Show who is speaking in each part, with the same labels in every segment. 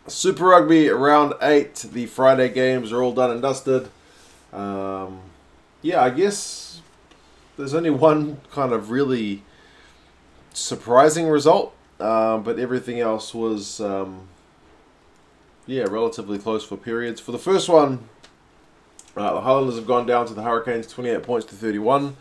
Speaker 1: Super Rugby round 8. The Friday games are all done and dusted. Yeah, I guess there's only one kind of really surprising result, but everything else was, yeah, relatively close for periods. For the first one, the Highlanders have gone down to the Hurricanes 28 points to 31.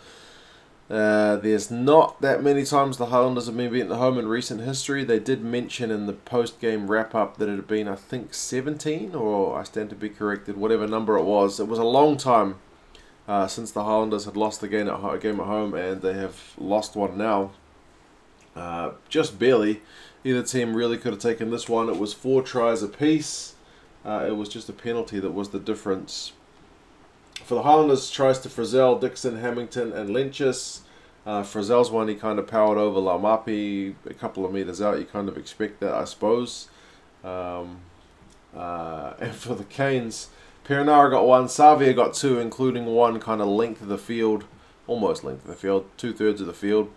Speaker 1: There's not that many times the Highlanders have been beaten at home in recent history. They did mention in the post-game wrap-up that it had been, I think, 17, or I stand to be corrected, whatever number it was. It was a long time since the Highlanders had lost a game at home, and they have lost one now. Just barely. Either team really could have taken this one. It was 4 tries apiece. It was just a penalty that was the difference. For the Highlanders, tries to Frizzell, Dixon, Hamilton, and Lynchus. Frizzell's one, he kind of powered over Laumapi a couple of meters out. You kind of expect that, I suppose. And for the Canes, Perinara got 1, Savia got 2, including one kind of length of the field, almost length of the field, 2/3 of the field.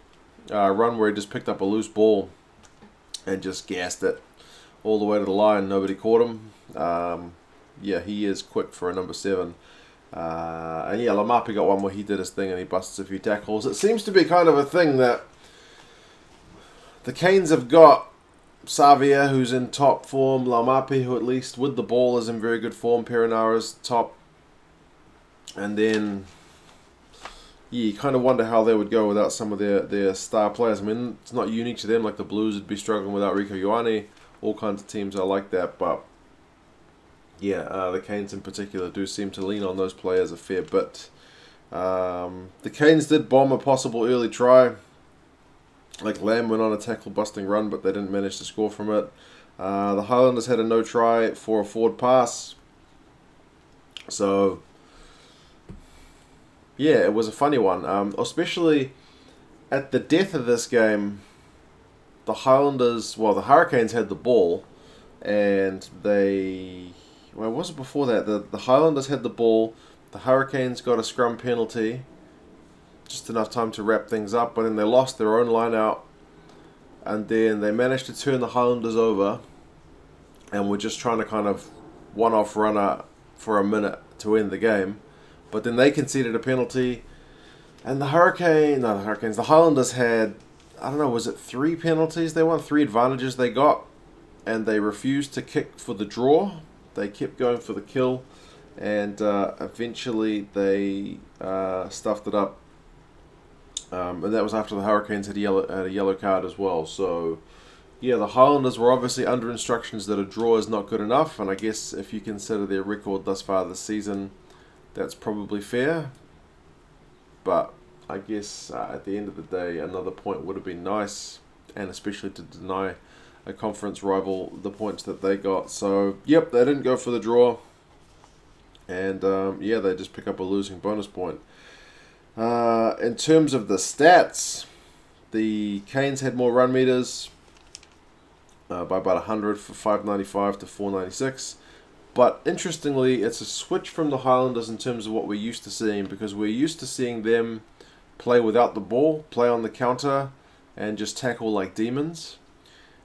Speaker 1: Run where he just picked up a loose ball and just gassed it all the way to the line. Nobody caught him. Yeah, he is quick for a number 7. And yeah, Laumapi got one where he did his thing and he busts a few tackles. It seems to be kind of a thing that the Canes have got Savia, who's in top form, Laumapi, who at least with the ball is in very good form, Perinara's top, and then yeah, you kind of wonder how they would go without some of their star players. I mean, it's not unique to them, like the Blues would be struggling without Rieko Ioane. All kinds of teams are like that, but yeah, the Canes in particular do seem to lean on those players a fair bit. The Canes did bomb a possible early try. Like Lamb went on a tackle-busting run, but they didn't manage to score from it. The Highlanders had a no try for a forward pass. So, yeah, it was a funny one. Especially at the death of this game, the Highlanders, well, the Hurricanes had the ball, and they... Well, was it before that? The Highlanders had the ball. The Hurricanes got a scrum penalty. Just enough time to wrap things up. But then they lost their own line out. And then they managed to turn the Highlanders over. And were just trying to kind of one-off runner for a minute to end the game. But then they conceded a penalty. And the Highlanders had, I don't know, was it 3 penalties they won? 3 advantages they got. And they refused to kick for the draw. They kept going for the kill, and eventually they stuffed it up. And that was after the Hurricanes had a yellow card as well. So, yeah, the Highlanders were obviously under instructions that a draw is not good enough. And I guess if you consider their record thus far this season, that's probably fair. But I guess at the end of the day, another point would have been nice, and especially to deny a conference rival the points that they got. So, yep, they didn't go for the draw. And, yeah, they just pick up a losing bonus point. In terms of the stats, the Canes had more run meters by about 100 for 595 to 496. But, interestingly, it's a switch from the Highlanders in terms of what we're used to seeing, because we're used to seeing them play without the ball, play on the counter, and just tackle like demons.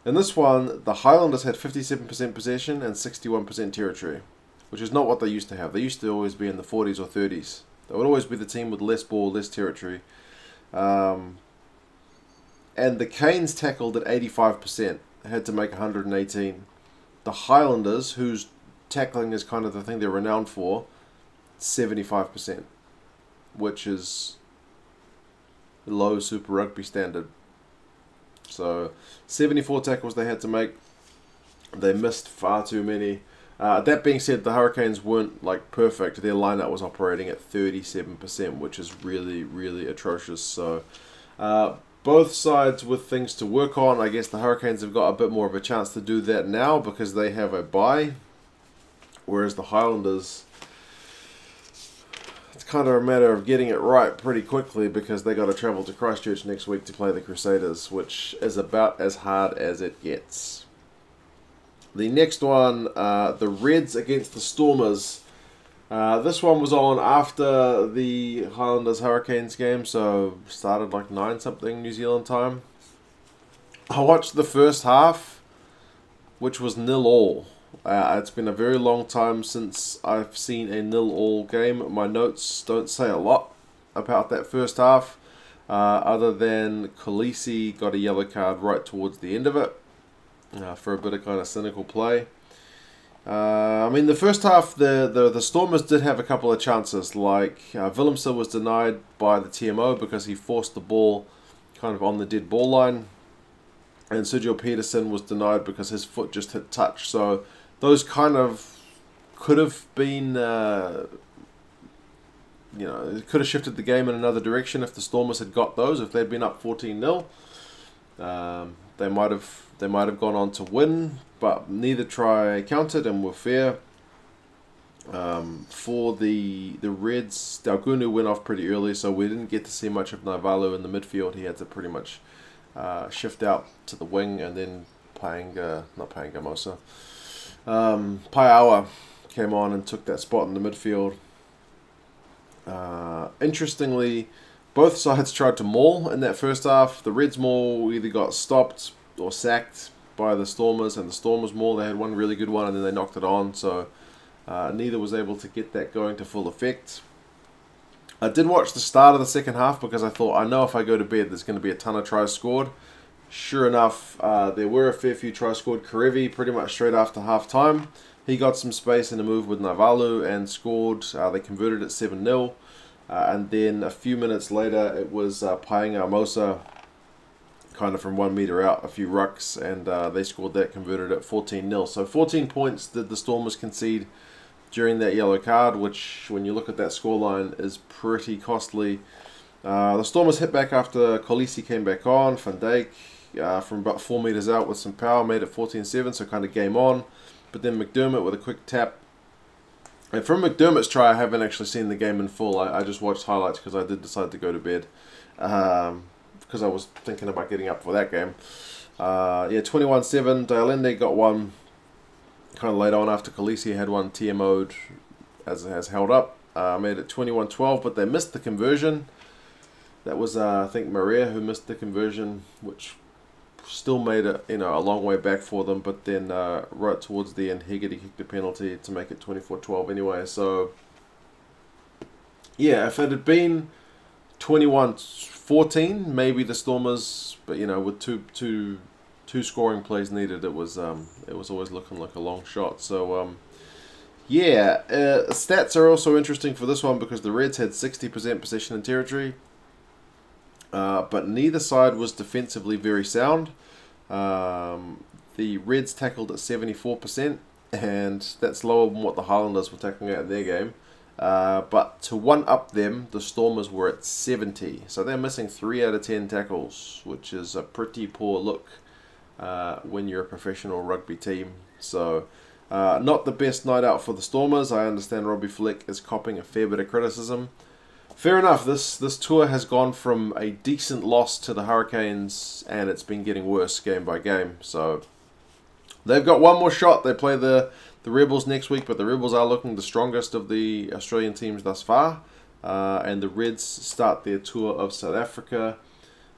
Speaker 1: In this one, the Highlanders had 57% possession and 61% territory, which is not what they used to have. They used to always be in the 40s or 30s. They would always be the team with less ball, less territory. And the Canes tackled at 85%. They had to make 118. The Highlanders, whose tackling is kind of the thing they're renowned for, 75%, which is low Super Rugby standard. So, 74 tackles they had to make. They missed far too many. That being said, the Hurricanes weren't like perfect. Their lineup was operating at 37%, which is really, really atrocious. So, both sides with things to work on. I guess the Hurricanes have got a bit more of a chance to do that now because they have a bye. Whereas the Highlanders, it's kind of a matter of getting it right pretty quickly because they got to travel to Christchurch next week to play the Crusaders, which is about as hard as it gets. The next one, the Reds against the Stormers. This one was on after the Highlanders-Hurricanes game, so started like 9-something New Zealand time. I watched the first half, which was 0-0. It's been a very long time since I've seen a 0-all game. My notes don't say a lot about that first half, other than Khaleesi got a yellow card right towards the end of it for a bit of kind of cynical play. I mean, the first half, the Stormers did have a couple of chances. Like, Willemse was denied by the TMO because he forced the ball kind of on the dead ball line. And Sergio Peterson was denied because his foot just hit touch. So those kind of could have been, it could have shifted the game in another direction if the Stormers had got those. If they'd been up 14-0, they might have gone on to win. But neither try counted and were fair. For the Reds, Daugunu went off pretty early, so we didn't get to see much of Naivalu in the midfield. He had to pretty much shift out to the wing, and then Paiawa came on and took that spot in the midfield. Interestingly, both sides tried to maul in that first half. The Reds maul either got stopped or sacked by the Stormers, and the Stormers maul, they had one really good one and then they knocked it on, so neither was able to get that going to full effect. I did watch the start of the second half because I thought, I know if I go to bed there's going to be a ton of tries scored. Sure enough, there were a fair few tries scored. Karevi pretty much straight after half time, he got some space in a move with Naivalu and scored. They converted it 7-0, and then a few minutes later it was Paiawa kind of from 1 metre out, a few rucks, and they scored that, converted it 14-0. So 14 points did the Stormers concede during that yellow card, which, when you look at that scoreline, is pretty costly. The Stormers hit back after Khaleesi came back on. Van Dijk, from about 4 metres out with some power, made it 14-7, so kind of game on. But then McDermott with a quick tap. And from McDermott's try, I haven't actually seen the game in full. I just watched highlights because I did decide to go to bed. Because I was thinking about getting up for that game. 21-7. Dialende got one kind of late on after Khaleesi had one TMO'd as it has held up. Made it 21-12, but they missed the conversion. That was, I think, Maria who missed the conversion, which still made it, a long way back for them. But then right towards the end, Hegarty kicked a penalty to make it 24-12 anyway. So, yeah, if it had been 21-14, maybe the Stormers, but with two scoring plays needed, it was always looking like a long shot. So stats are also interesting for this one because the Reds had 60% possession in territory, but neither side was defensively very sound. The Reds tackled at 74%, and that's lower than what the Highlanders were tackling at in their game. But to one-up them, the Stormers were at 70. So they're missing 3 out of 10 tackles, which is a pretty poor look when you're a professional rugby team. So not the best night out for the Stormers. I understand Robbie Fleck is copping a fair bit of criticism. Fair enough, this tour has gone from a decent loss to the Hurricanes, and it's been getting worse game by game. So they've got one more shot. They play the Rebels next week, but the Rebels are looking the strongest of the Australian teams thus far. And the Reds start their tour of South Africa.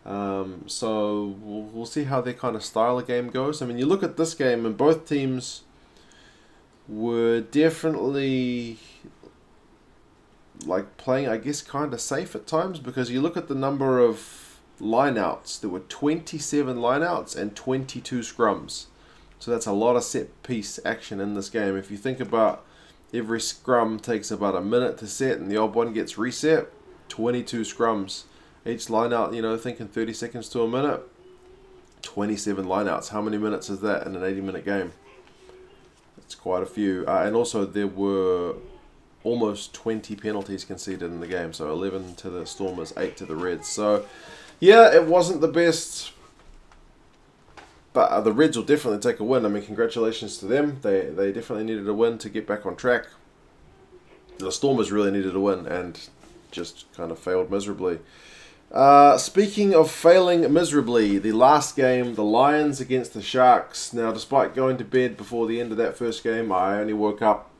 Speaker 1: So we'll see how their kind of style of game goes. I mean, you look at this game, and both teams were definitely like playing, I guess, kind of safe at times, because you look at the number of lineouts. There were 27 lineouts and 22 scrums. So that's a lot of set-piece action in this game. If you think about every scrum takes about a minute to set, and the odd one gets reset, 22 scrums. Each line-out, thinking 30 seconds to a minute. 27 line-outs. How many minutes is that in an 80-minute game? It's quite a few. And also there were almost 20 penalties conceded in the game. So 11 to the Stormers, 8 to the Reds. So, yeah, it wasn't the best. But the Reds will definitely take a win. I mean, congratulations to them. They definitely needed a win to get back on track. The Stormers really needed a win and just kind of failed miserably. Speaking of failing miserably, the last game, the Lions against the Sharks. Now, despite going to bed before the end of that first game, I only woke up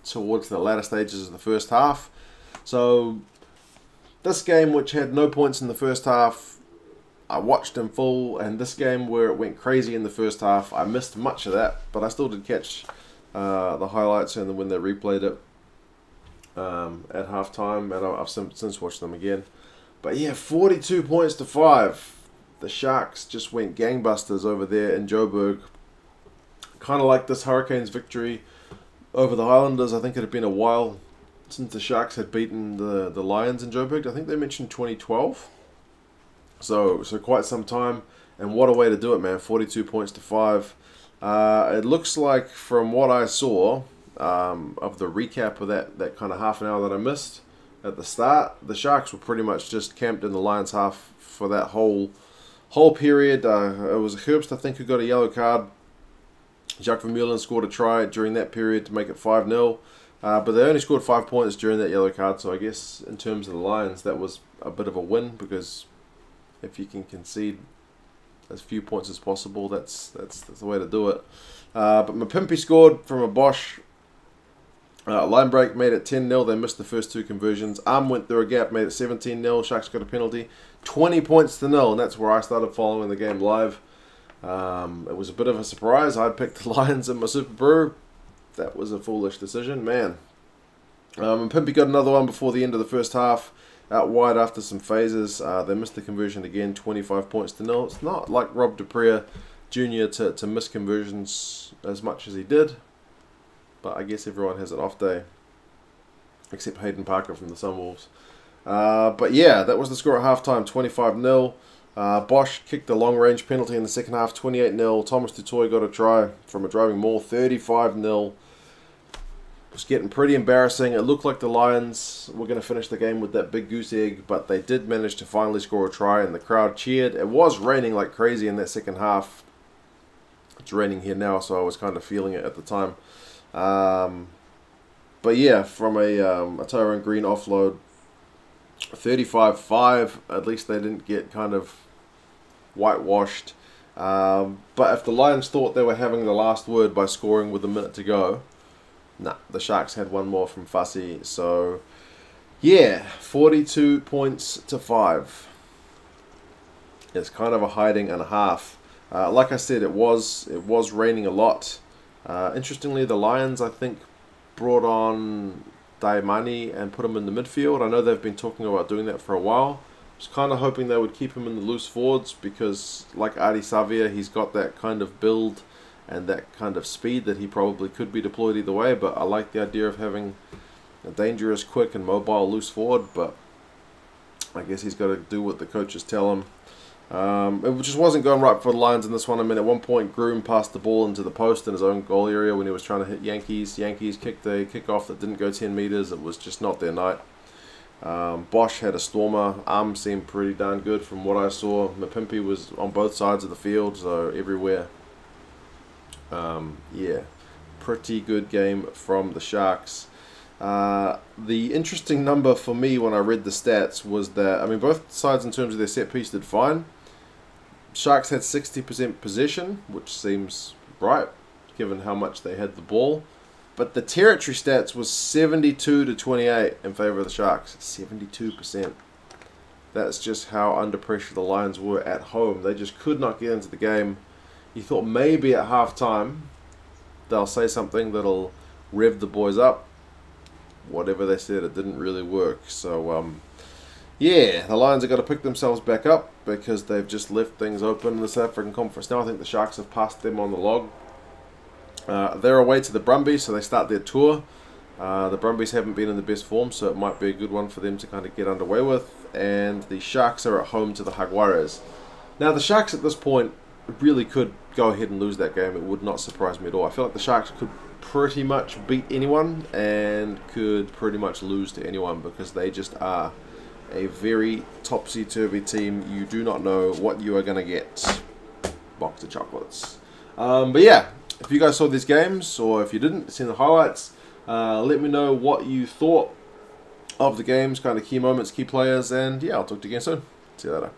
Speaker 1: towards the latter stages of the first half. So, this game, which had no points in the first half, I watched in full, and this game where it went crazy in the first half, I missed much of that, but I still did catch the highlights and when they replayed it at halftime, and I've since watched them again. But yeah, 42 points to 5. The Sharks just went gangbusters over there in Joburg. Kind of like this Hurricanes victory over the Highlanders. I think it had been a while since the Sharks had beaten the Lions in Joburg. I think they mentioned 2012. So quite some time. And what a way to do it, man. 42 points to 5. It looks like, from what I saw of the recap of that kind of half an hour that I missed at the start, the Sharks were pretty much just camped in the Lions' half for that whole period. It was Herbst, I think, who got a yellow card. Jacques Vermeulen scored a try during that period to make it 5-0. But they only scored 5 points during that yellow card, so I guess in terms of the Lions, that was a bit of a win, because if you can concede as few points as possible, that's the way to do it. But Mapimpi scored from a Bosch line break, made it 10-0. They missed the first 2 conversions. Went through a gap, made it 17-0. Sharks got a penalty. 20 points to 0, and that's where I started following the game live. It was a bit of a surprise. I picked the Lions in my Super Brew. That was a foolish decision, man. Mapimpi got another one before the end of the first half. Out wide after some phases. They missed the conversion again, 25 points to 0. It's not like Rob Duprea Jr. to miss conversions as much as he did. But I guess everyone has an off day. Except Hayden Parker from the Sunwolves. But yeah, that was the score at halftime, 25-0. Bosch kicked a long-range penalty in the second half, 28-0. Thomas Dutoy got a try from a driving maul, 35-0. It was getting pretty embarrassing. It looked like the Lions were going to finish the game with that big goose egg, but they did manage to finally score a try, and the crowd cheered. It was raining like crazy in that second half. It's raining here now, so I was kind of feeling it at the time. But yeah, from a Tyrone Green offload, 35-5. At least they didn't get kind of whitewashed. But if the Lions thought they were having the last word by scoring with a minute to go, nah, the Sharks had one more from Fussy. So yeah, 42 points to 5. It's kind of a hiding and a half. Like I said, it was raining a lot. Interestingly, the Lions, I think, brought on Daimani and put him in the midfield. I know they've been talking about doing that for a while. I was kind of hoping they would keep him in the loose forwards, because like Adi Savia, he's got that kind of build and that kind of speed that he probably could be deployed either way. But I like the idea of having a dangerous, quick and mobile loose forward. But I guess he's got to do what the coaches tell him. It just wasn't going right for the Lions in this one. I mean, at one point, Groom passed the ball into the post in his own goal area when he was trying to hit Yankees. Yankees kicked a kickoff that didn't go 10 meters. It was just not their night. Bosch had a stormer. Seemed pretty darn good from what I saw. Mapimpi was on both sides of the field, so everywhere. Yeah, pretty good game from the Sharks. The interesting number for me when I read the stats was that, I mean, both sides in terms of their set piece did fine. Sharks had 60% possession, which seems right, given how much they had the ball. But the territory stats was 72-28 in favor of the Sharks. 72%. That's just how under pressure the Lions were at home. They just could not get into the game. You thought maybe at halftime they'll say something that'll rev the boys up. Whatever they said, it didn't really work. So, yeah, the Lions have got to pick themselves back up, because they've just left things open in the South African Conference now. I think the Sharks have passed them on the log. They're away to the Brumbies, so they start their tour. The Brumbies haven't been in the best form, so it might be a good one for them to kind of get underway with. And the Sharks are at home to the Jaguares. Now, the Sharks at this point really could go ahead and lose that game. It would not surprise me at all. I feel like the Sharks could pretty much beat anyone and could pretty much lose to anyone, because they just are a very topsy-turvy team. You do not know what you are going to get. Box of chocolates. But yeah, if you guys saw these games, or if you didn't, seen the highlights, let me know what you thought of the games, kind of key moments, key players, and yeah, I'll talk to you again soon. See you later.